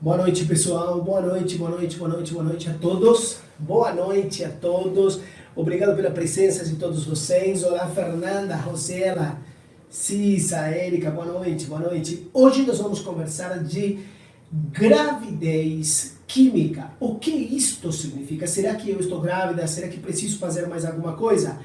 Boa noite, pessoal. Boa noite, boa noite, boa noite, boa noite a todos. Boa noite a todos. Obrigado pela presença de todos vocês. Olá, Fernanda, Rosela, Cissa, Érica, boa noite, boa noite. Hoje nós vamos conversar de gravidez química. O que isto significa? Será que eu estou grávida? Será que preciso fazer mais alguma coisa?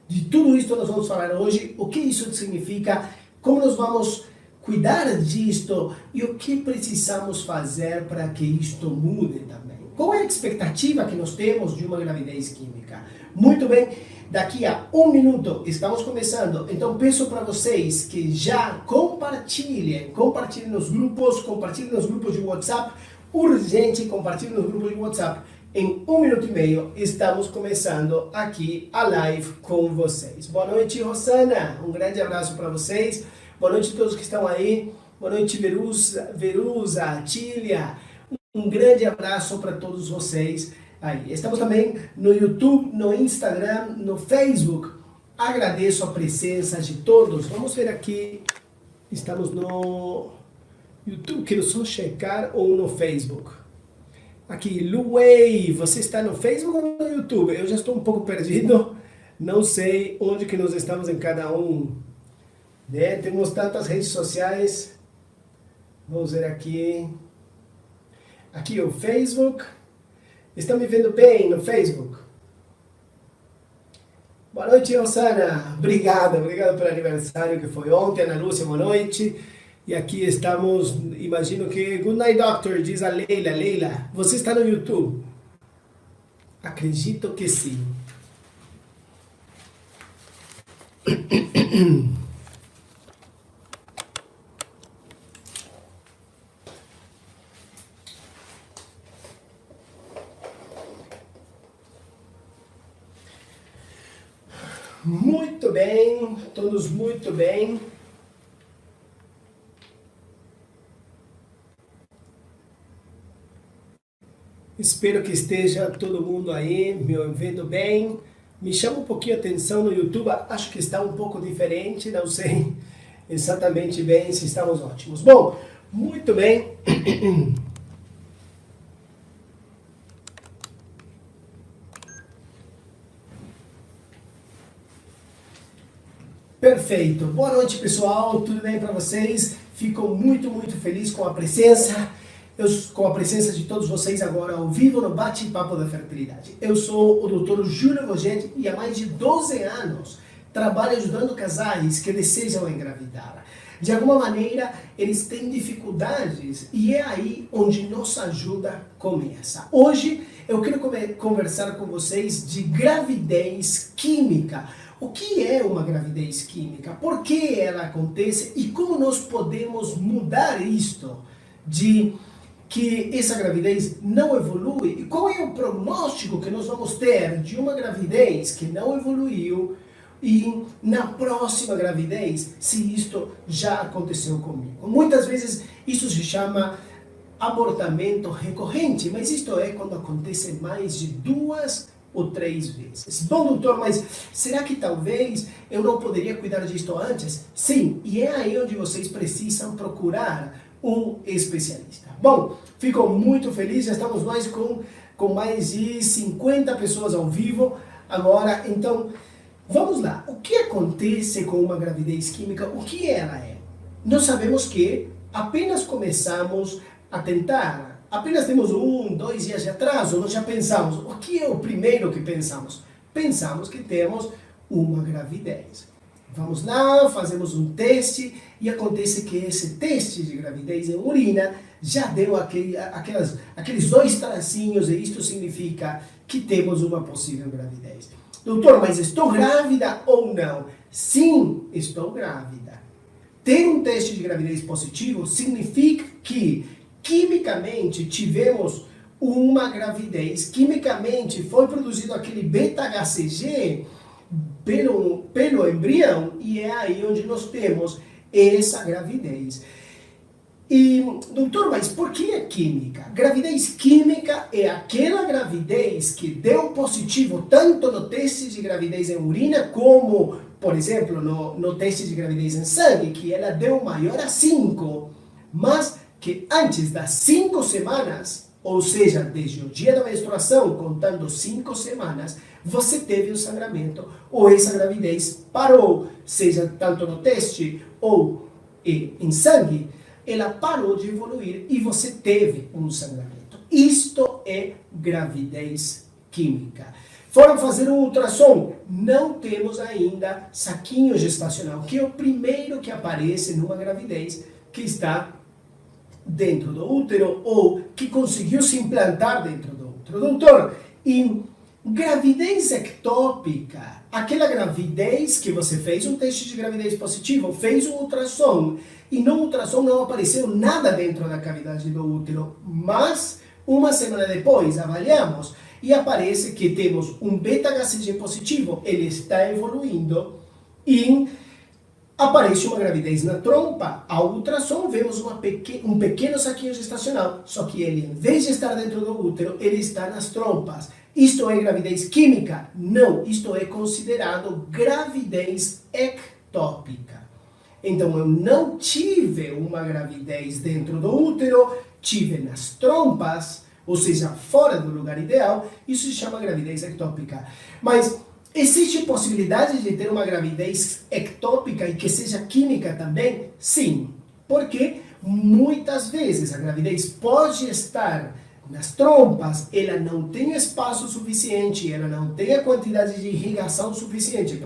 De tudo isso nós vamos falar hoje. O que isso significa? Como nós vamos cuidar disto e o que precisamos fazer para que isto mude também. Qual é a expectativa que nós temos de uma gravidez química? Muito bem, daqui a um minuto estamos começando, então peço para vocês que já compartilhem nos grupos de WhatsApp, urgente, compartilhem nos grupos de WhatsApp. Em um minuto e meio estamos começando aqui a live com vocês. Boa noite, Rosana, um grande abraço para vocês. Boa noite a todos que estão aí. Boa noite, Verusa, Tília. Um grande abraço para todos vocês aí. Estamos também no YouTube, no Instagram, no Facebook. Agradeço a presença de todos. Vamos ver aqui. Estamos no YouTube, quero só checar, ou no Facebook. Aqui, Luei, você está no Facebook ou no YouTube? Eu já estou um pouco perdido. Não sei onde que nós estamos em cada um. Né? Temos tantas redes sociais. Vamos ver aqui. Aqui o Facebook. Estão me vendo bem no Facebook? Boa noite, Rosana. Obrigado pelo aniversário que foi ontem. Ana Lúcia, boa noite. E aqui estamos, imagino que... Good night, doctor, diz a Leila. Leila, você está no YouTube? Acredito que sim. Muito bem, todos muito bem. Espero que esteja todo mundo aí me ouvindo bem. Me chama um pouquinho a atenção no YouTube, acho que está um pouco diferente, não sei exatamente bem se estamos ótimos. Bom, muito bem. Perfeito. Boa noite, pessoal. Tudo bem para vocês? Fico muito feliz com a presença. Com a presença de todos vocês agora ao vivo no Bate-Papo da Fertilidade. Eu sou o Dr. Júlio Vogente e há mais de 12 anos trabalho ajudando casais que desejam engravidar. De alguma maneira, eles têm dificuldades e é aí onde nossa ajuda começa. Hoje, eu quero conversar com vocês de gravidez química. O que é uma gravidez química? Por que ela acontece? E como nós podemos mudar isto de que essa gravidez não evolui? E qual é o prognóstico que nós vamos ter de uma gravidez que não evoluiu e na próxima gravidez, se isto já aconteceu comigo? Muitas vezes isso se chama abortamento recorrente, mas isto é quando acontece mais de 2 ou 3 vezes. Bom, doutor, mas será que talvez eu não poderia cuidar disto antes? Sim, e é aí onde vocês precisam procurar um especialista. Bom, fico muito feliz, já estamos com mais de 50 pessoas ao vivo agora, então vamos lá. O que acontece com uma gravidez química? O que ela é? Nós sabemos que apenas começamos a tentar, apenas temos 1, 2 dias de atraso, nós já pensamos. O que é o primeiro que pensamos? Pensamos que temos uma gravidez. Vamos lá, fazemos um teste e acontece que esse teste de gravidez em urina já deu aqueles 2 tracinhos e isto significa que temos uma possível gravidez. Doutor, mas estou grávida ou não? Sim, estou grávida. Ter um teste de gravidez positivo significa que quimicamente tivemos uma gravidez, quimicamente foi produzido aquele beta-HCG pelo embrião e é aí onde nós temos essa gravidez. E, doutor, mas por que é química? Gravidez química é aquela gravidez que deu positivo tanto no teste de gravidez em urina como, por exemplo, no teste de gravidez em sangue, que ela deu maior a 5, mas que antes das 5 semanas, ou seja, desde o dia da menstruação, contando 5 semanas, você teve um sangramento, ou essa gravidez parou, seja tanto no teste ou em sangue, ela parou de evoluir e você teve um sangramento. Isto é gravidez química. Foram fazer um ultrassom, não temos ainda saquinho gestacional, que é o primeiro que aparece numa gravidez que está dentro do útero ou que conseguiu se implantar dentro do útero. Doutor, e gravidez ectópica, aquela gravidez que você fez um teste de gravidez positivo, fez um ultrassom e no ultrassom não apareceu nada dentro da cavidade do útero, mas uma semana depois avaliamos e aparece que temos um beta-HCG positivo, ele está evoluindo e aparece uma gravidez na trompa. Ao ultrassom vemos um pequeno saquinho gestacional, só que ele, em vez de estar dentro do útero, ele está nas trompas. Isto é gravidez química? Não, isto é considerado gravidez ectópica. Então eu não tive uma gravidez dentro do útero, tive nas trompas, ou seja, fora do lugar ideal, isso se chama gravidez ectópica. Mas existe possibilidade de ter uma gravidez ectópica e que seja química também? Sim, porque muitas vezes a gravidez pode estar nas trompas, ela não tem espaço suficiente, ela não tem a quantidade de irrigação suficiente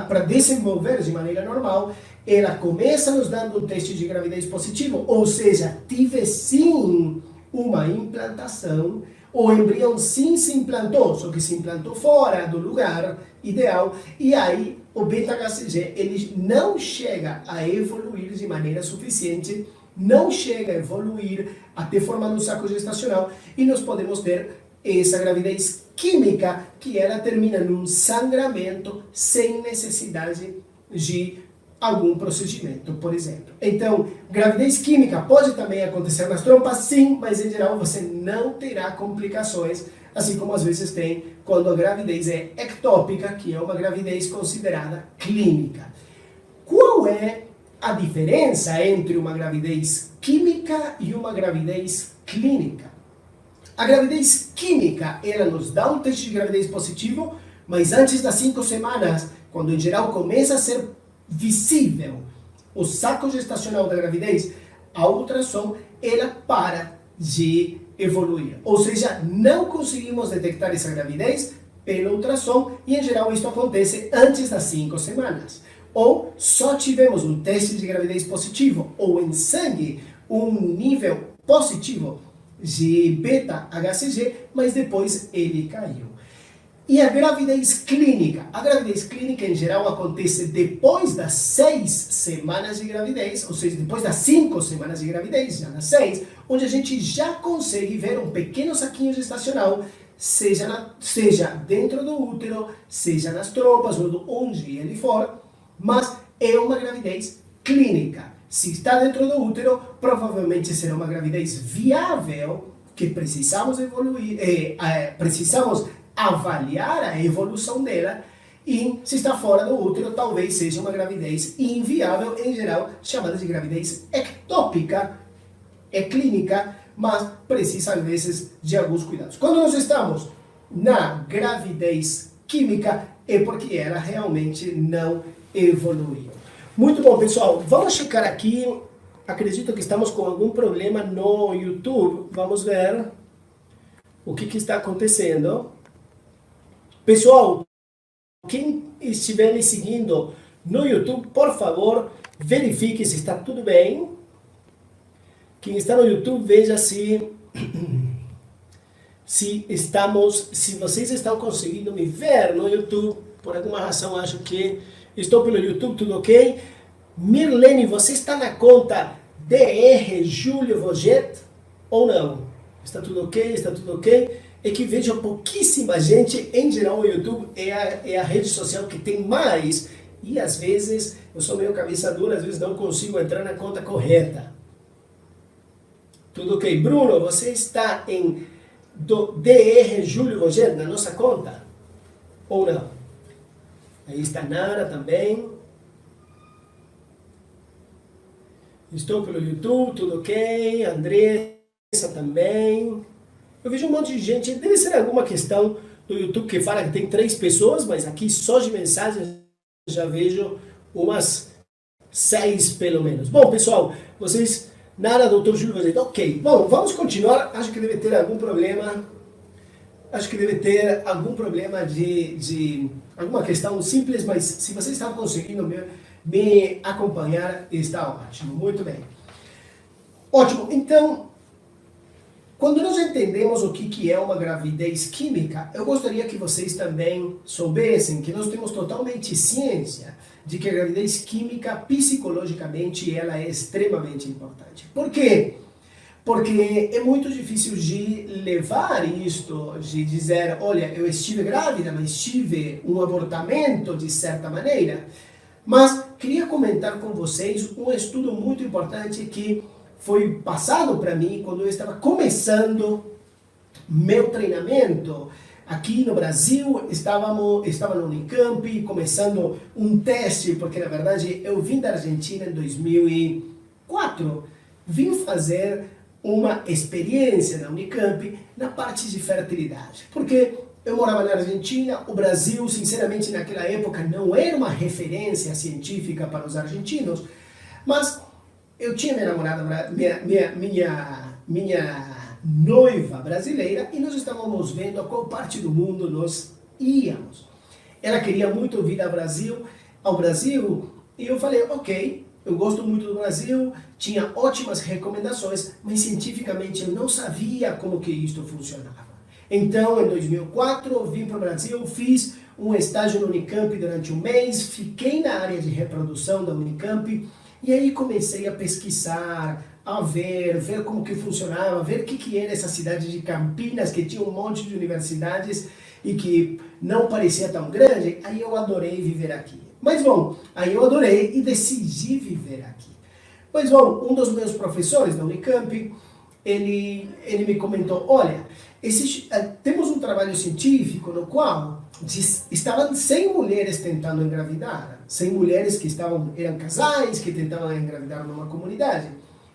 para desenvolver de maneira normal, ela começa nos dando um teste de gravidez positivo, ou seja, tive sim uma implantação, o embrião sim se implantou, só que se implantou fora do lugar ideal, e aí o beta-HCG ele não chega a evoluir de maneira suficiente, não chega a evoluir até formar um saco gestacional, e nós podemos ter essa gravidez química, que ela termina num sangramento sem necessidade de algum procedimento, por exemplo. Então, gravidez química pode também acontecer nas trompas, sim, mas em geral você não terá complicações, assim como às vezes tem quando a gravidez é ectópica, que é uma gravidez considerada clínica. Qual é a diferença entre uma gravidez química e uma gravidez clínica? A gravidez química, ela nos dá um teste de gravidez positivo, mas antes das 5 semanas, quando em geral começa a ser visível o saco gestacional da gravidez, a ultrassom, ela para de evoluir. Ou seja, não conseguimos detectar essa gravidez pelo ultrassom e em geral isso acontece antes das 5 semanas. Ou só tivemos um teste de gravidez positivo ou em sangue um nível positivo de beta-HCG, mas depois ele caiu. E a gravidez clínica? A gravidez clínica, em geral, acontece depois das 6 semanas de gravidez, ou seja, depois das 5 semanas de gravidez, já nas 6, onde a gente já consegue ver um pequeno saquinho gestacional, seja dentro do útero, seja nas trompas, ou onde ele for, mas é uma gravidez clínica. Se está dentro do útero, provavelmente será uma gravidez viável, que precisamos precisamos avaliar a evolução dela, e se está fora do útero, talvez seja uma gravidez inviável, em geral chamada de gravidez ectópica, é clínica, mas precisa às vezes de alguns cuidados. Quando nós estamos na gravidez química, é porque ela realmente não evoluiu. Muito bom, pessoal, vamos checar aqui, acredito que estamos com algum problema no YouTube, vamos ver o que está acontecendo. Pessoal, quem estiver me seguindo no YouTube, por favor, verifique se está tudo bem. Quem está no YouTube, veja se vocês estão conseguindo me ver no YouTube. Por alguma razão, acho que estou pelo YouTube, tudo ok? Mirlene, você está na conta DR Júlio Voget ou não? Está tudo ok? Está tudo ok? É que vejo pouquíssima gente, em geral o YouTube é a rede social que tem mais, e às vezes eu sou meio cabeça dura, às vezes não consigo entrar na conta correta. Tudo ok? Bruno, você está em DR Júlio Voget na nossa conta? Ou não? Aí está Nara também. Estou pelo YouTube, tudo ok? Andressa também. Eu vejo um monte de gente, deve ser alguma questão do YouTube que fala que tem 3 pessoas, mas aqui só de mensagens já vejo umas 6 pelo menos. Bom, pessoal, vocês, nada, doutor Júlio Vazeta, ok. Bom, vamos continuar, acho que deve ter algum problema, de alguma questão simples, mas se você está conseguindo me acompanhar, está ótimo, muito bem. Ótimo, então, quando nós entendemos o que é uma gravidez química, eu gostaria que vocês também soubessem que nós temos totalmente ciência de que a gravidez química, psicologicamente, ela é extremamente importante. Por quê? Porque é muito difícil de levar isto, de dizer, olha, eu estive grávida, mas tive um abortamento de certa maneira. Mas queria comentar com vocês um estudo muito importante que foi passado para mim quando eu estava começando meu treinamento. Aqui no Brasil, estava no Unicamp, começando um teste, porque na verdade eu vim da Argentina em 2004, vim fazer uma experiência na Unicamp na parte de fertilidade. Porque eu morava na Argentina, o Brasil, sinceramente, naquela época não era uma referência científica para os argentinos, mas eu tinha minha namorada, minha noiva brasileira, e nós estávamos vendo a qual parte do mundo nós íamos. Ela queria muito vir ao Brasil, e eu falei, ok, eu gosto muito do Brasil, tinha ótimas recomendações, mas cientificamente eu não sabia como que isto funcionava. Então, em 2004, eu vim para o Brasil, fiz um estágio no Unicamp durante um mês, fiquei na área de reprodução da Unicamp, e aí comecei a pesquisar, a ver como que funcionava, ver o que era essa cidade de Campinas, que tinha um monte de universidades e que não parecia tão grande. Aí eu adorei viver aqui. Mas bom, aí eu adorei e decidi viver aqui. Mas bom, um dos meus professores da Unicamp, ele me comentou, olha, temos um trabalho científico no qual estavam 100 mulheres tentando engravidar, 100 mulheres que eram casais, que tentavam engravidar numa comunidade.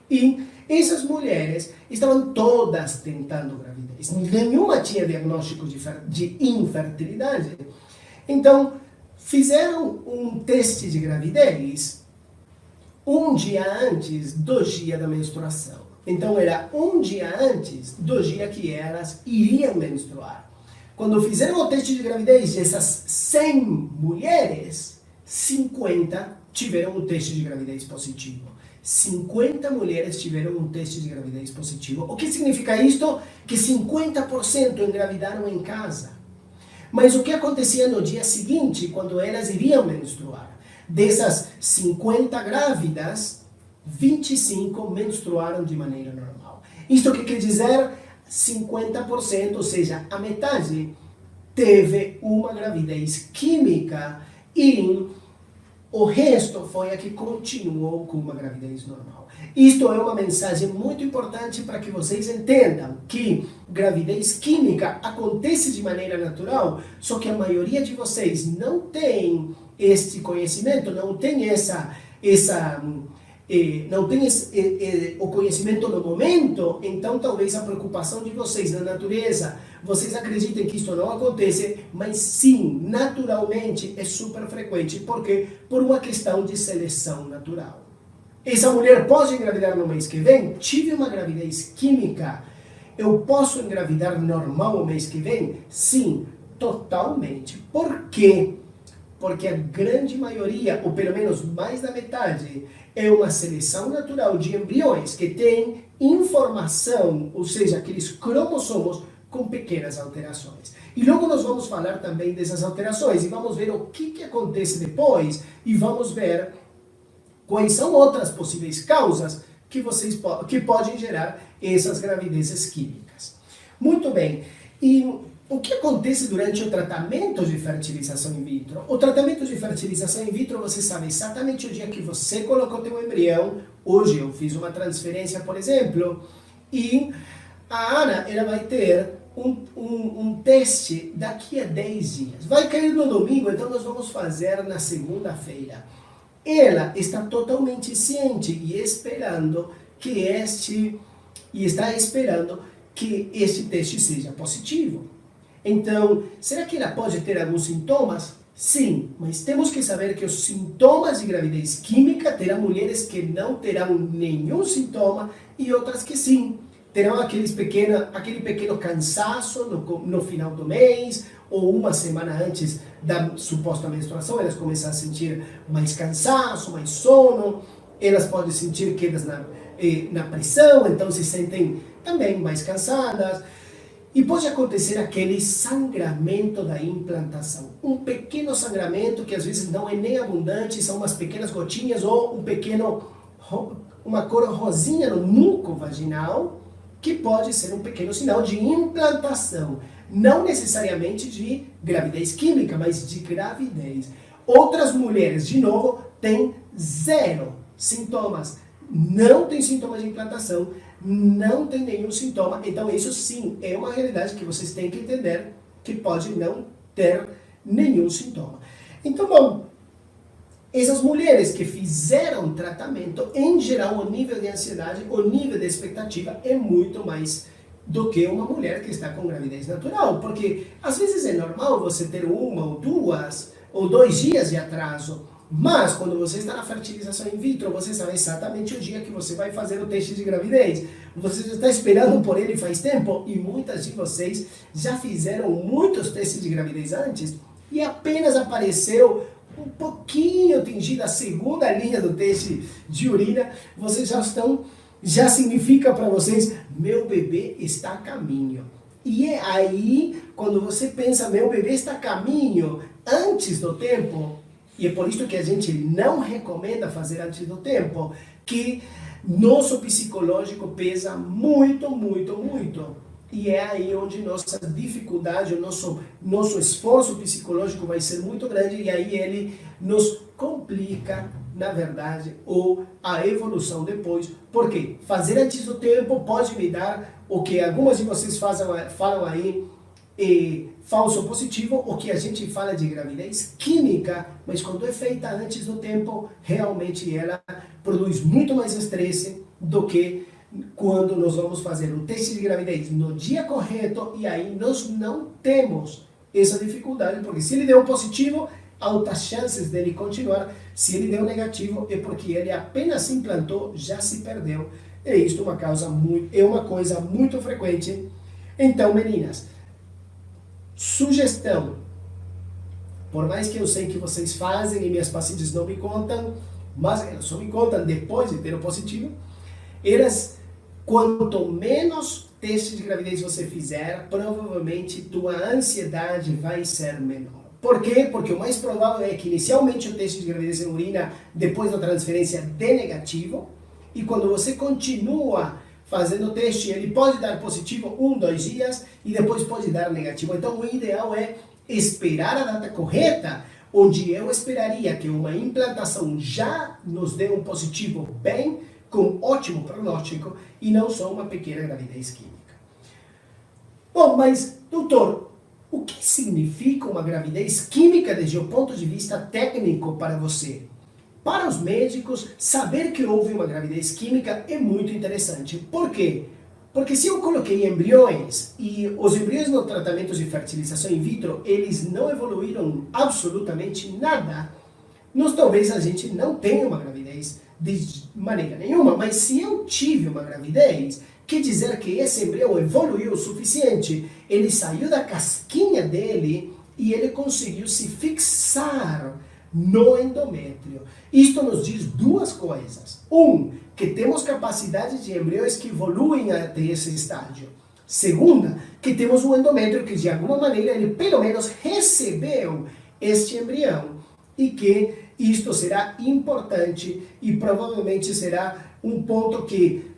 E essas mulheres estavam todas tentando gravidez. Nenhuma tinha diagnóstico de infertilidade. Então, fizeram um teste de gravidez um dia antes do dia da menstruação. Então, era um dia antes do dia que elas iriam menstruar. Quando fizeram o teste de gravidez dessas 100 mulheres, 50 tiveram um teste de gravidez positivo. 50 mulheres tiveram um teste de gravidez positivo. O que significa isto? Que 50% engravidaram em casa. Mas o que acontecia no dia seguinte, quando elas iriam menstruar? Dessas 50 grávidas, 25 menstruaram de maneira normal. Isto que quer dizer 50%, ou seja, a metade teve uma gravidez química e o resto foi a que continuou com uma gravidez normal. Isto é uma mensagem muito importante para que vocês entendam que gravidez química acontece de maneira natural, só que a maioria de vocês não tem este conhecimento, não tem o conhecimento no momento, então talvez a preocupação de vocês na natureza, vocês acreditem que isso não acontece, mas sim, naturalmente é super frequente, porque por uma questão de seleção natural. Essa mulher pode engravidar no mês que vem? Tive uma gravidez química, eu posso engravidar normal o mês que vem? Sim, totalmente. Por quê? Porque a grande maioria, ou pelo menos mais da metade, é uma seleção natural de embriões que tem informação, ou seja, aqueles cromossomos com pequenas alterações. E logo nós vamos falar também dessas alterações e vamos ver o que acontece depois e vamos ver quais são outras possíveis causas que podem gerar essas gravidezes químicas. Muito bem. E o que acontece durante o tratamento de fertilização in vitro? O tratamento de fertilização in vitro, você sabe exatamente o dia que você colocou teu embrião. Hoje eu fiz uma transferência, por exemplo, e a Ana ela vai ter um teste daqui a 10 dias. Vai cair no domingo, então nós vamos fazer na segunda-feira. ela está totalmente ciente e está esperando que este teste seja positivo. Então, será que ela pode ter alguns sintomas? Sim, mas temos que saber que os sintomas de gravidez química terão mulheres que não terão nenhum sintoma e outras que sim. Terão aquele pequeno cansaço no final do mês, ou uma semana antes da suposta menstruação, elas começam a sentir mais cansaço, mais sono, elas podem sentir quedas na pressão, então se sentem também mais cansadas. E pode acontecer aquele sangramento da implantação. Um pequeno sangramento que às vezes não é nem abundante, são umas pequenas gotinhas ou uma cor rosinha no muco vaginal, que pode ser um pequeno sinal de implantação. Não necessariamente de gravidez química, mas de gravidez. Outras mulheres, de novo, têm zero sintomas. Não tem sintomas de implantação, não tem nenhum sintoma. Então isso sim é uma realidade que vocês têm que entender, que pode não ter nenhum sintoma. Então, bom, essas mulheres que fizeram tratamento, em geral, o nível de ansiedade, o nível de expectativa é muito mais do que uma mulher que está com gravidez natural. Porque às vezes é normal você ter uma ou duas ou 2 dias de atraso. Mas quando você está na fertilização in vitro, você sabe exatamente o dia que você vai fazer o teste de gravidez. Você já está esperando por ele faz tempo e muitas de vocês já fizeram muitos testes de gravidez antes e apenas apareceu um pouquinho atingida a segunda linha do teste de urina, vocês já significa para vocês, meu bebê está a caminho. E é aí, quando você pensa, meu bebê está a caminho, antes do tempo, e é por isso que a gente não recomenda fazer antes do tempo, que nosso psicológico pesa muito, muito, muito. E é aí onde nossa dificuldade, o nosso esforço psicológico vai ser muito grande e aí ele nos complica, na verdade, ou a evolução depois. Porque fazer antes do tempo pode me dar o que algumas de vocês falam aí, falso positivo, o que a gente fala de gravidez química, mas quando é feita antes do tempo, realmente ela produz muito mais estresse do que quando nós vamos fazer o teste de gravidez no dia correto, e aí nós não temos essa dificuldade, porque se ele deu positivo, altas chances dele continuar. Se ele deu negativo, é porque ele apenas se implantou, já se perdeu. E isto é uma coisa muito frequente. Então, meninas, sugestão, por mais que eu sei que vocês fazem e minhas pacientes não me contam, mas elas só me contam depois de ter o positivo, quanto menos testes de gravidez você fizer, provavelmente tua ansiedade vai ser menor. Por quê? Porque o mais provável é que inicialmente o teste de gravidez em urina, depois da transferência, dê negativo, e quando você continua fazendo o teste, ele pode dar positivo 1, 2 dias, e depois pode dar negativo. Então o ideal é esperar a data correta, onde eu esperaria que uma implantação já nos dê um positivo bem, com ótimo prognóstico, e não só uma pequena gravidez química. Bom, mas, doutor, o que significa uma gravidez química desde o ponto de vista técnico para você? Para os médicos, saber que houve uma gravidez química é muito interessante. Por quê? Porque se eu coloquei embriões, e os embriões no tratamento de fertilização in vitro, eles não evoluíram absolutamente nada, talvez a gente não tenha uma gravidez de maneira nenhuma, mas se eu tive uma gravidez, quer dizer que esse embrião evoluiu o suficiente, ele saiu da casquinha dele e ele conseguiu se fixar no endométrio. Isto nos diz duas coisas. Que temos capacidade de embriões que evoluem até esse estágio. Segunda, que temos um endométrio que de alguma maneira ele pelo menos recebeu este embrião e que isto será importante e provavelmente será um ponto que,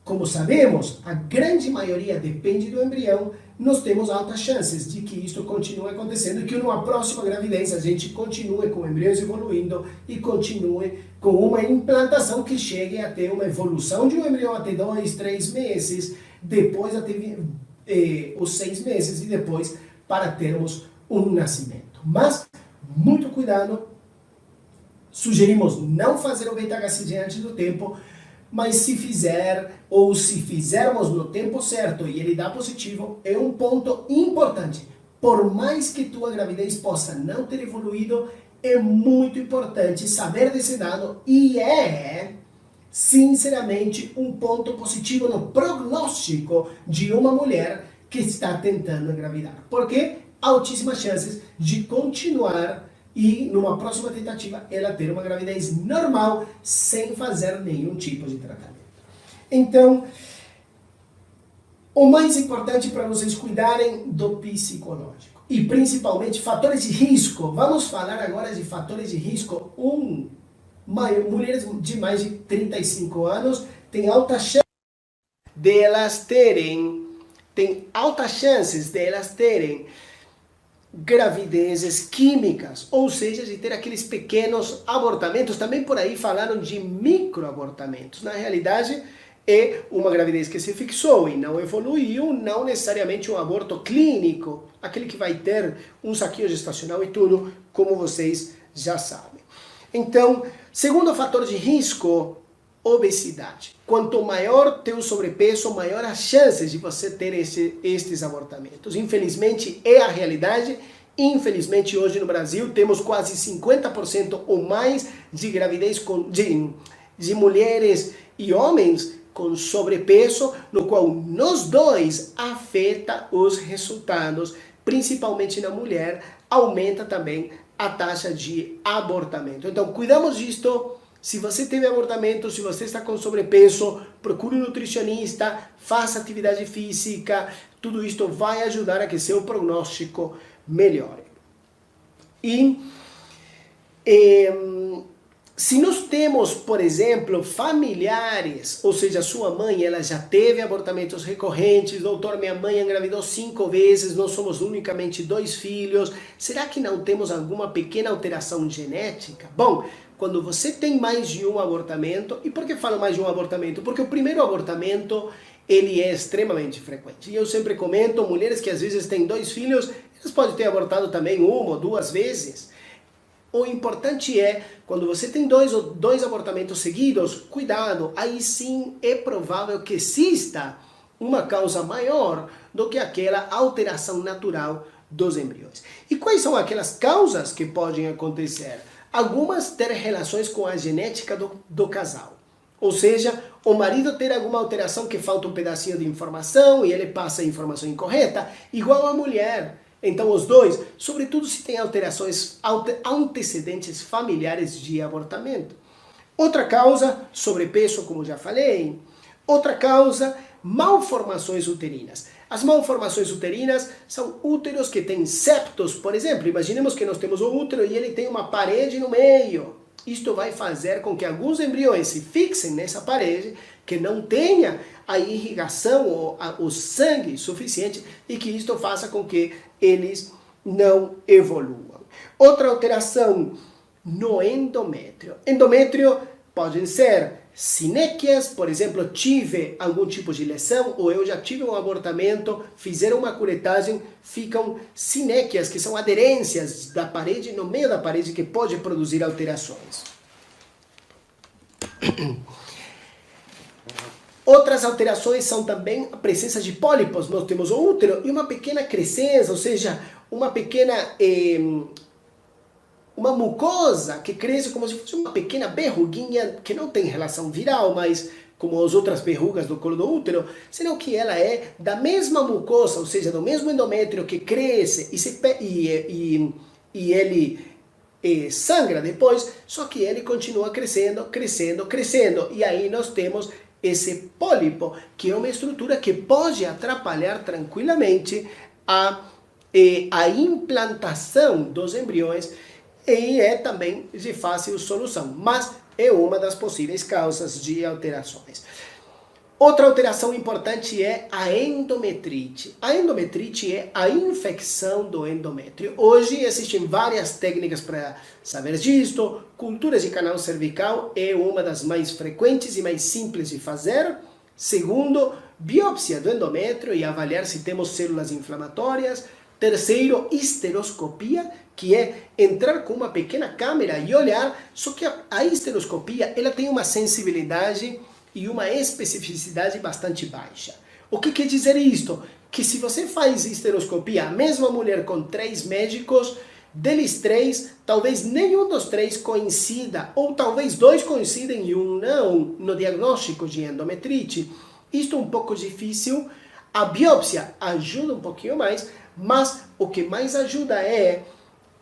como sabemos, a grande maioria depende do embrião, nós temos altas chances de que isto continue acontecendo e que numa próxima gravidez a gente continue com embriões evoluindo e continue com uma implantação que chegue a ter uma evolução de um embrião até 2, 3 meses, depois até os 6 meses e depois para termos um nascimento. Mas muito cuidado Sugerimos não fazer o beta-HCG antes do tempo, mas se fizer, ou se fizermos no tempo certo e ele dá positivo, é um ponto importante. Por mais que tua gravidez possa não ter evoluído, é muito importante saber desse dado e sinceramente, um ponto positivo no prognóstico de uma mulher que está tentando engravidar. Porque altíssimas chances de continuar e, numa próxima tentativa, ela ter uma gravidez normal sem fazer nenhum tipo de tratamento. Então, o mais importante para vocês cuidarem do psicológico. E, principalmente, fatores de risco. Vamos falar agora de fatores de risco. Mulheres de mais de 35 anos têm alta chance delas terem gravidezes químicas, ou seja, de ter aqueles pequenos abortamentos. Também por aí falaram de microabortamentos. Na realidade, é uma gravidez que se fixou e não evoluiu, não necessariamente um aborto clínico, aquele que vai ter um saquinho gestacional e tudo, como vocês já sabem. Então, segundo fator de risco, obesidade. Quanto maior teu sobrepeso, maior as chances de você ter estes abortamentos. Infelizmente, é a realidade. Infelizmente, hoje no Brasil, temos quase 50% ou mais de gravidez de mulheres e homens com sobrepeso, no qual nos dois afeta os resultados, principalmente na mulher, aumenta também a taxa de abortamento. Então, cuidamos disto. Se você teve abortamento, se você está com sobrepeso, procure um nutricionista, faça atividade física, tudo isto vai ajudar a que seu prognóstico melhore. E se nós temos, por exemplo, familiares, ou seja, sua mãe, ela já teve abortamentos recorrentes, doutor, minha mãe engravidou 5 vezes, nós somos unicamente 2 filhos, será que não temos alguma pequena alteração genética? Bom, quando você tem mais de um abortamento, e por que falo mais de um abortamento? Porque o primeiro abortamento, ele é extremamente frequente. E eu sempre comento, mulheres que às vezes têm 2 filhos, elas podem ter abortado também 1 ou 2 vezes. O importante é, quando você tem dois abortamentos seguidos, cuidado, aí sim é provável que exista uma causa maior do que aquela alteração natural dos embriões. E quais são aquelas causas que podem acontecer? Algumas ter relações com a genética do casal. Ou seja, o marido ter alguma alteração que falta um pedacinho de informação e ele passa a informação incorreta, igual a mulher. Então os dois, sobretudo se tem alterações, antecedentes familiares de abortamento. Outra causa, sobrepeso, como já falei. Outra causa, malformações uterinas. As malformações uterinas são úteros que têm septos, por exemplo. Imaginemos que nós temos um útero e ele tem uma parede no meio. Isto vai fazer com que alguns embriões se fixem nessa parede, que não tenha a irrigação ou o sangue suficiente e que isto faça com que eles não evoluam. Outra alteração no endométrio. Endométrio podem ser sinéquias, por exemplo, tive algum tipo de lesão ou eu já tive um abortamento, fizeram uma curetagem, ficam sinéquias, que são aderências da parede, no meio da parede, que pode produzir alterações. Outras alterações são também a presença de pólipos. Nós temos o útero e uma pequena crescença, ou seja, uma pequena uma mucosa que cresce como se fosse uma pequena verruguinha que não tem relação viral, mas como as outras verrugas do colo do útero, senão que ela é da mesma mucosa, ou seja, do mesmo endométrio que cresce e ele sangra depois, só que ele continua crescendo, crescendo, crescendo. E aí nós temos esse pólipo, que é uma estrutura que pode atrapalhar tranquilamente a implantação dos embriões e é também de fácil solução, mas é uma das possíveis causas de alterações. Outra alteração importante é a endometrite. A endometrite é a infecção do endométrio. Hoje existem várias técnicas para saber disto. Cultura de canal cervical é uma das mais frequentes e mais simples de fazer. Segundo, biópsia do endométrio e avaliar se temos células inflamatórias. Terceiro, histeroscopia, que é entrar com uma pequena câmera e olhar, só que a histeroscopia ela tem uma sensibilidade e uma especificidade bastante baixa. O que quer dizer isto? Que se você faz histeroscopia, a mesma mulher com 3 médicos, deles 3, talvez nenhum dos 3 coincida, ou talvez 2 coincidem e um não, no diagnóstico de endometrite. Isto é um pouco difícil. A biópsia ajuda um pouquinho mais, mas o que mais ajuda é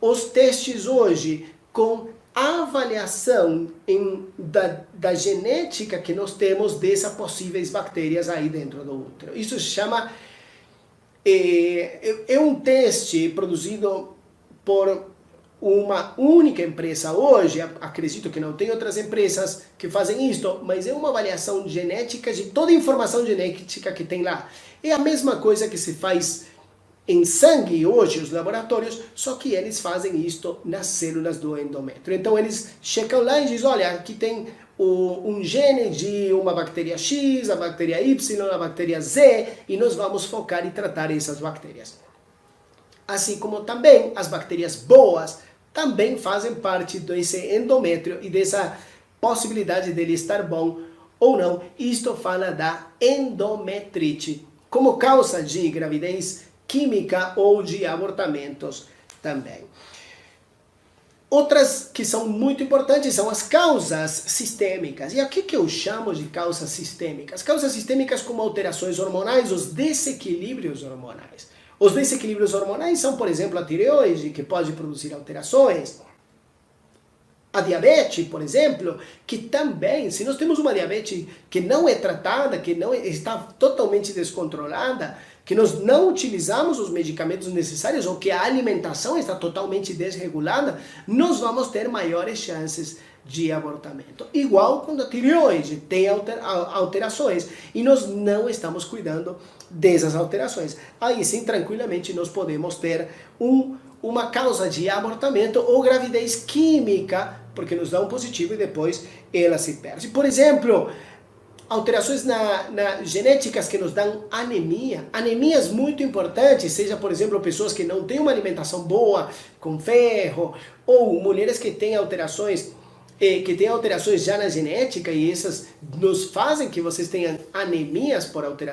os testes hoje com avaliação da genética que nós temos dessas possíveis bactérias aí dentro do útero. Isso se chama... É um teste produzido por uma única empresa hoje, acredito que não tem outras empresas que fazem isto, mas é uma avaliação genética de toda a informação genética que tem lá. É a mesma coisa que se faz em sangue hoje, os laboratórios, só que eles fazem isto nas células do endométrio. Então eles checam lá e dizem, olha, aqui tem um gene de uma bactéria X, a bactéria Y, a bactéria Z, e nós vamos focar e tratar essas bactérias. Assim como também as bactérias boas também fazem parte desse endométrio e dessa possibilidade dele estar bom ou não. Isto fala da endometrite, como causa de gravidez química ou de abortamentos também. Outras que são muito importantes são as causas sistêmicas. E aqui que eu chamo de causas sistêmicas? Causas sistêmicas como alterações hormonais, os desequilíbrios hormonais. Os desequilíbrios hormonais são, por exemplo, a tireoide, que pode produzir alterações. A diabetes, por exemplo, que também, se nós temos uma diabetes que não é tratada, que não está totalmente descontrolada, que nós não utilizamos os medicamentos necessários ou que a alimentação está totalmente desregulada, nós vamos ter maiores chances de abortamento. Igual quando a tireoide tem alterações e nós não estamos cuidando dessas alterações. Aí sim, tranquilamente, nós podemos ter uma causa de abortamento ou gravidez química, porque nos dá um positivo e depois ela se perde. Por exemplo, alterações genéticas que nos dão anemia. Anemias muito importantes, seja, por exemplo, pessoas que não têm uma alimentação boa, com ferro, ou mulheres que têm alterações já na genética e essas nos fazem que vocês tenham anemias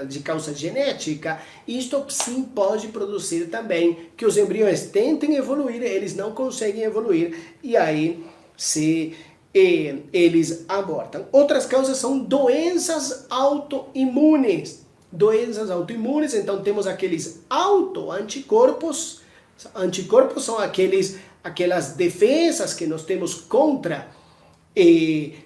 de causa genética. Isto sim pode produzir também que os embriões tentem evoluir, eles não conseguem evoluir e aí eles abortam. Outras causas são doenças autoimunes. Doenças autoimunes, então temos aqueles autoanticorpos. Anticorpos são aquelas defesas que nós temos contra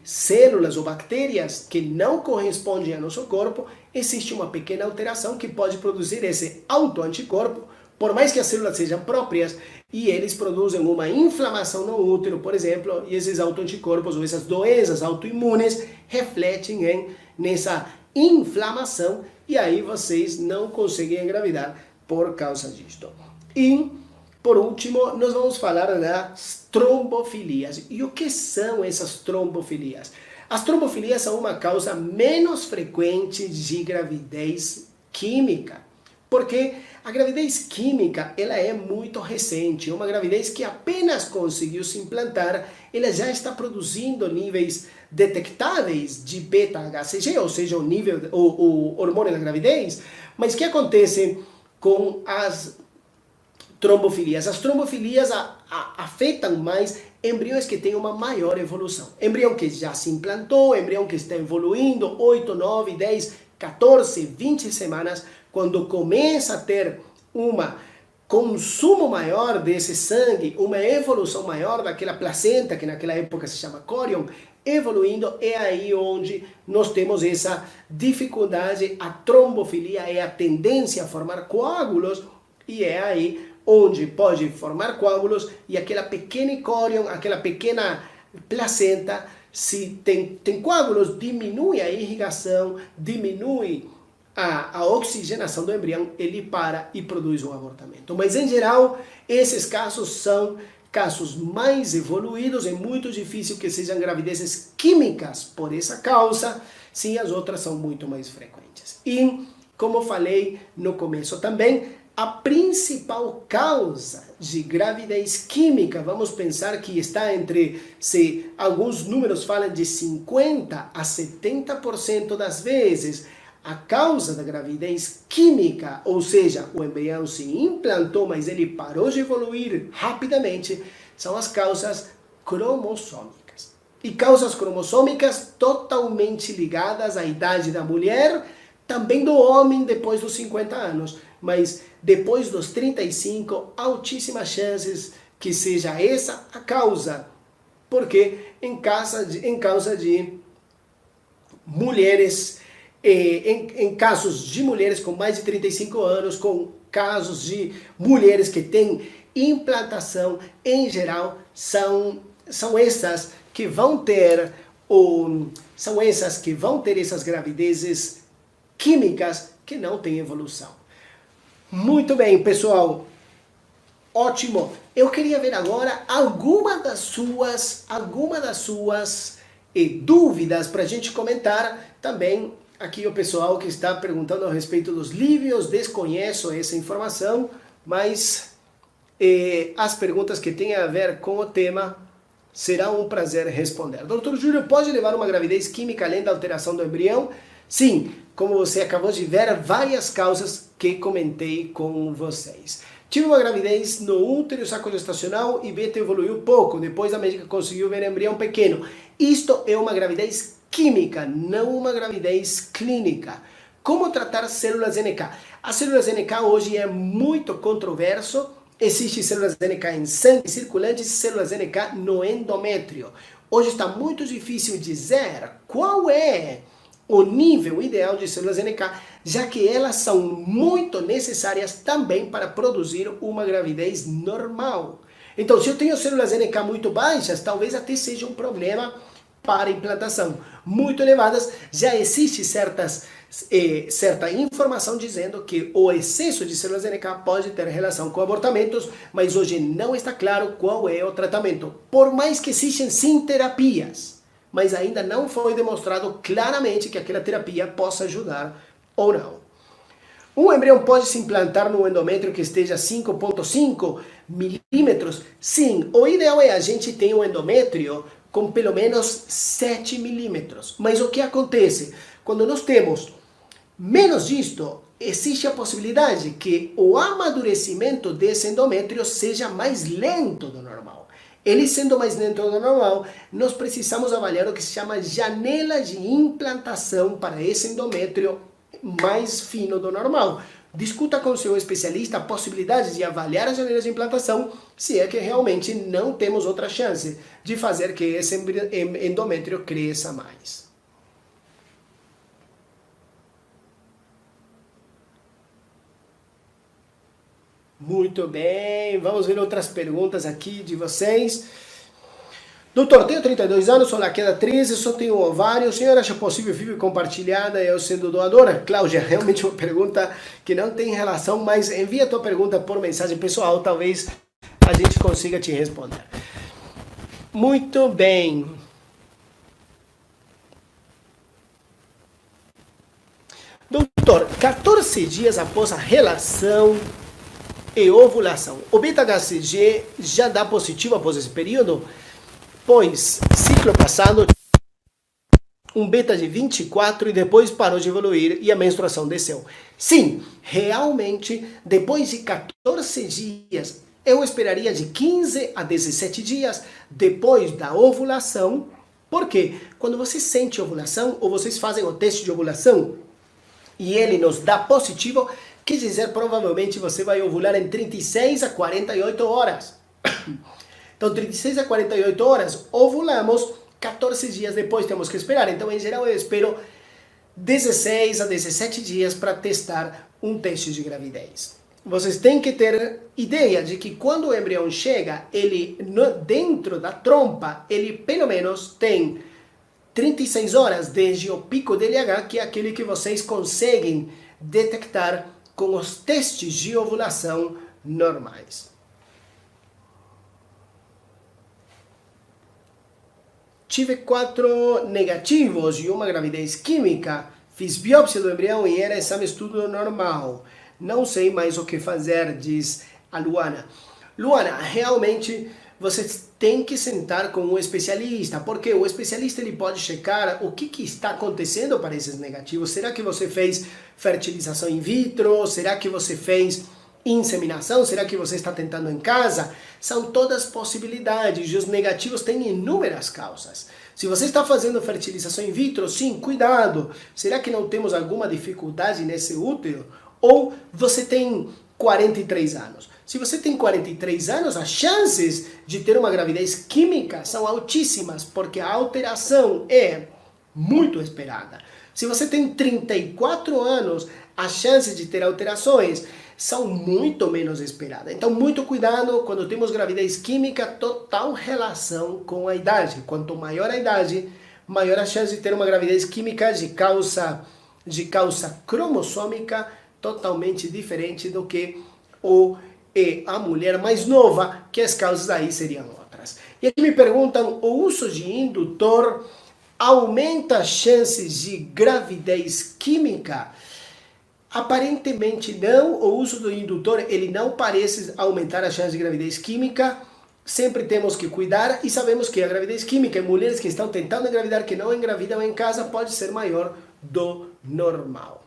células ou bactérias que não correspondem ao nosso corpo. Existe uma pequena alteração que pode produzir esse autoanticorpo, por mais que as células sejam próprias, e eles produzem uma inflamação no útero, por exemplo, e esses autoanticorpos ou essas doenças autoimunes refletem nessa inflamação, e aí vocês não conseguem engravidar por causa disto. E por último, nós vamos falar das trombofilias. E o que são essas trombofilias? As trombofilias são uma causa menos frequente de gravidez química, porque a gravidez química ela é muito recente. Uma gravidez que apenas conseguiu se implantar, ela já está produzindo níveis detectáveis de beta-HCG, ou seja, o hormônio da gravidez. Mas o que acontece com as trombofilias? As trombofilias afetam mais embriões que têm uma maior evolução. Embrião que já se implantou, embrião que está evoluindo 8, 9, 10, 14, 20 semanas, quando começa a ter um consumo maior desse sangue, uma evolução maior daquela placenta, que naquela época se chama corion, evoluindo, é aí onde nós temos essa dificuldade. A trombofilia é a tendência a formar coágulos, e é aí onde pode formar coágulos e aquela pequena corion, aquela pequena placenta, se tem coágulos, diminui a irrigação, diminui a oxigenação do embrião, ele para e produz um abortamento. Mas em geral, esses casos são casos mais evoluídos, é muito difícil que sejam gravidezes químicas por essa causa, sim, as outras são muito mais frequentes. E, como falei no começo também, A principal causa de gravidez química, vamos pensar que está entre, se alguns números falam de 50 a 70% das vezes, a causa da gravidez química, ou seja, o embrião se implantou, mas ele parou de evoluir rapidamente, são as causas cromossômicas. E causas cromossômicas totalmente ligadas à idade da mulher, também do homem depois dos 50 anos, mas depois dos 35, altíssimas chances que seja essa a causa, porque em causa de mulheres, em casos de mulheres com mais de 35 anos, com casos de mulheres que têm implantação, em geral, são essas que vão ter essas gravidezes químicas que não têm evolução. Muito bem, pessoal. Ótimo. Eu queria ver agora alguma das suas dúvidas para a gente comentar. Também aqui o pessoal que está perguntando a respeito dos lívios, desconheço essa informação, mas as perguntas que têm a ver com o tema será um prazer responder. Doutor Júlio, pode levar uma gravidez química além da alteração do embrião? Sim, como você acabou de ver, várias causas que comentei com vocês. Tive uma gravidez no útero sacrogestacional e beta evoluiu pouco, depois a médica conseguiu ver embrião pequeno. Isto é uma gravidez química, não uma gravidez clínica. Como tratar células NK? As células NK hoje é muito controverso. Existem células NK em sangue circulante e células NK no endométrio. Hoje está muito difícil dizer qual é o nível ideal de células NK, já que elas são muito necessárias também para produzir uma gravidez normal. Então, se eu tenho células NK muito baixas, talvez até seja um problema para implantação. Muito elevadas, já existe certa informação dizendo que o excesso de células NK pode ter relação com abortamentos, mas hoje não está claro qual é o tratamento. Por mais que existem sim terapias, mas ainda não foi demonstrado claramente que aquela terapia possa ajudar ou não. Um embrião pode se implantar no endométrio que esteja 5,5 milímetros? Sim, o ideal é a gente ter um endométrio com pelo menos 7 milímetros. Mas o que acontece? Quando nós temos menos disto, existe a possibilidade que o amadurecimento desse endométrio seja mais lento do normal. Ele sendo mais lento do normal, nós precisamos avaliar o que se chama janela de implantação para esse endométrio mais fino do normal. Discuta com o seu especialista a possibilidade de avaliar as janelas de implantação, se é que realmente não temos outra chance de fazer que esse endométrio cresça mais. Muito bem, vamos ver outras perguntas aqui de vocês. Doutor, tenho 32 anos, sou laqueada 13, só tenho ovário. O senhor acha possível FIV compartilhada eu sendo doadora? Cláudia, realmente uma pergunta que não tem relação, mas envia a tua pergunta por mensagem pessoal, talvez a gente consiga te responder. Muito bem. Doutor, 14 dias após a relação e ovulação, o beta-HCG já dá positivo após esse período? Pois, ciclo passado, um beta de 24 e depois parou de evoluir e a menstruação desceu. Sim, realmente, depois de 14 dias, eu esperaria de 15 a 17 dias depois da ovulação. Por quê? Quando você sente ovulação, ou vocês fazem o teste de ovulação, e ele nos dá positivo, quer dizer, provavelmente você vai ovular em 36 a 48 horas. Então, 36 a 48 horas, ovulamos, 14 dias depois temos que esperar. Então, em geral, eu espero 16 a 17 dias para testar um teste de gravidez. Vocês têm que ter ideia de que quando o embrião chega, ele dentro da trompa, ele pelo menos tem 36 horas desde o pico de LH, que é aquele que vocês conseguem detectar com os testes de ovulação normais. Tive 4 negativos e uma gravidez química. Fiz biópsia do embrião e era exame estudo normal. Não sei mais o que fazer, diz a Luana. Luana, realmente você tem que sentar com um especialista, porque o especialista ele pode checar o que está acontecendo para esses negativos. Será que você fez fertilização in vitro? Será que você fez inseminação? Será que você está tentando em casa? São todas possibilidades e os negativos têm inúmeras causas. Se você está fazendo fertilização in vitro, sim, cuidado. Será que não temos alguma dificuldade nesse útero? Ou você tem 43 anos? Se você tem 43 anos, as chances de ter uma gravidez química são altíssimas, porque a alteração é muito esperada. Se você tem 34 anos, as chances de ter alterações são muito menos esperadas. Então, muito cuidado quando temos gravidez química, total relação com a idade. Quanto maior a idade, maior a chance de ter uma gravidez química de causa cromossômica totalmente diferente do que a mulher mais nova, que as causas aí seriam outras. E aqui me perguntam, o uso de indutor aumenta as chances de gravidez química? Aparentemente não, o uso do indutor ele não parece aumentar a chance de gravidez química. Sempre temos que cuidar e sabemos que a gravidez química em mulheres que estão tentando engravidar, que não engravidam em casa, pode ser maior do normal.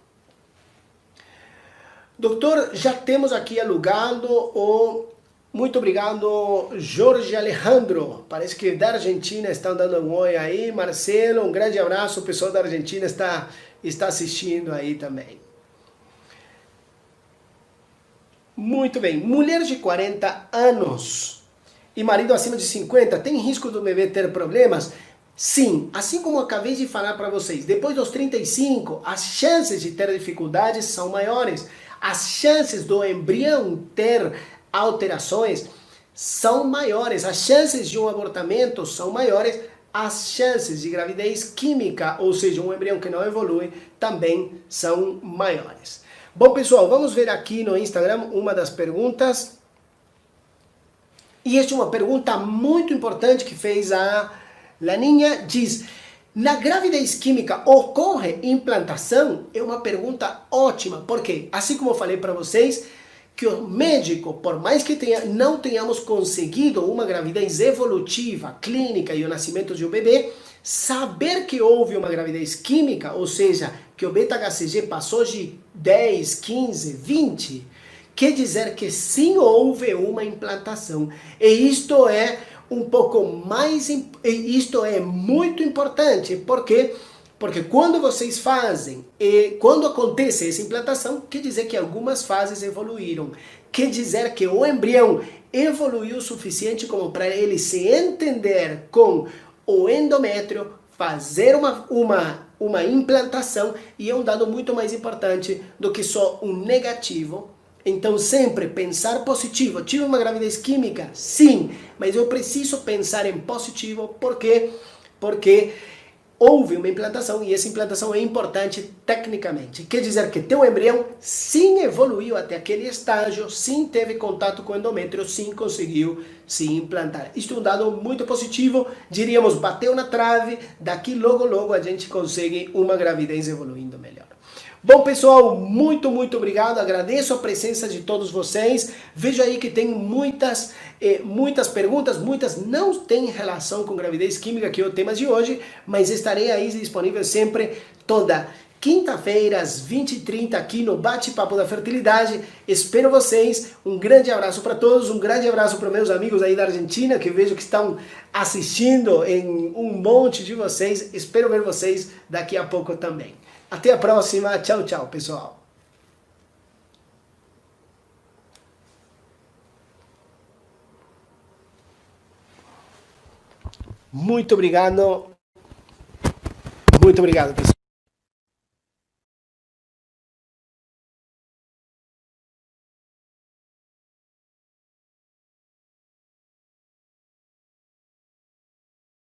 Doutor, já temos aqui alugado o... Muito obrigado, Jorge Alejandro. Parece que da Argentina estão dando um oi aí. Marcelo, um grande abraço. O pessoal da Argentina está assistindo aí também. Muito bem. Mulher de 40 anos e marido acima de 50, tem risco do bebê ter problemas? Sim, assim como eu acabei de falar para vocês, depois dos 35, as chances de ter dificuldades são maiores. As chances do embrião ter alterações são maiores. As chances de um abortamento são maiores. As chances de gravidez química, ou seja, um embrião que não evolui, também são maiores. Bom, pessoal, vamos ver aqui no Instagram uma das perguntas. E esta é uma pergunta muito importante que fez a Laninha. Diz, na gravidez química ocorre implantação? É uma pergunta ótima, porque assim como eu falei para vocês, que o médico, por mais que não tenhamos conseguido uma gravidez evolutiva, clínica e o nascimento de um bebê, saber que houve uma gravidez química, ou seja, que o beta-HCG passou de 10, 15, 20, quer dizer que sim houve uma implantação. E isto é isto é muito importante, porque quando vocês fazem, e quando acontece essa implantação, quer dizer que algumas fases evoluíram. Quer dizer que o embrião evoluiu o suficiente como para ele se entender com o endométrio, fazer uma implantação, e é um dado muito mais importante do que só um negativo. Então sempre pensar positivo. Tive uma gravidez química? Sim, mas eu preciso pensar em positivo, porque houve uma implantação e essa implantação é importante tecnicamente. Quer dizer que teu embrião sim evoluiu até aquele estágio, sim teve contato com o endométrio, sim conseguiu se implantar. Isto é um dado muito positivo, diríamos, bateu na trave, daqui logo a gente consegue uma gravidez evoluindo melhor. Bom, pessoal, muito obrigado, agradeço a presença de todos vocês. Vejo aí que tem muitas perguntas, muitas não têm relação com gravidez química, que é o tema de hoje, mas estarei aí disponível sempre toda quinta-feira, às 20h30, aqui no Bate-Papo da Fertilidade. Espero vocês, um grande abraço para todos, um grande abraço para meus amigos aí da Argentina, que vejo que estão assistindo em um monte de vocês. Espero ver vocês daqui a pouco também. Até a próxima. Tchau, pessoal. Muito obrigado, pessoal.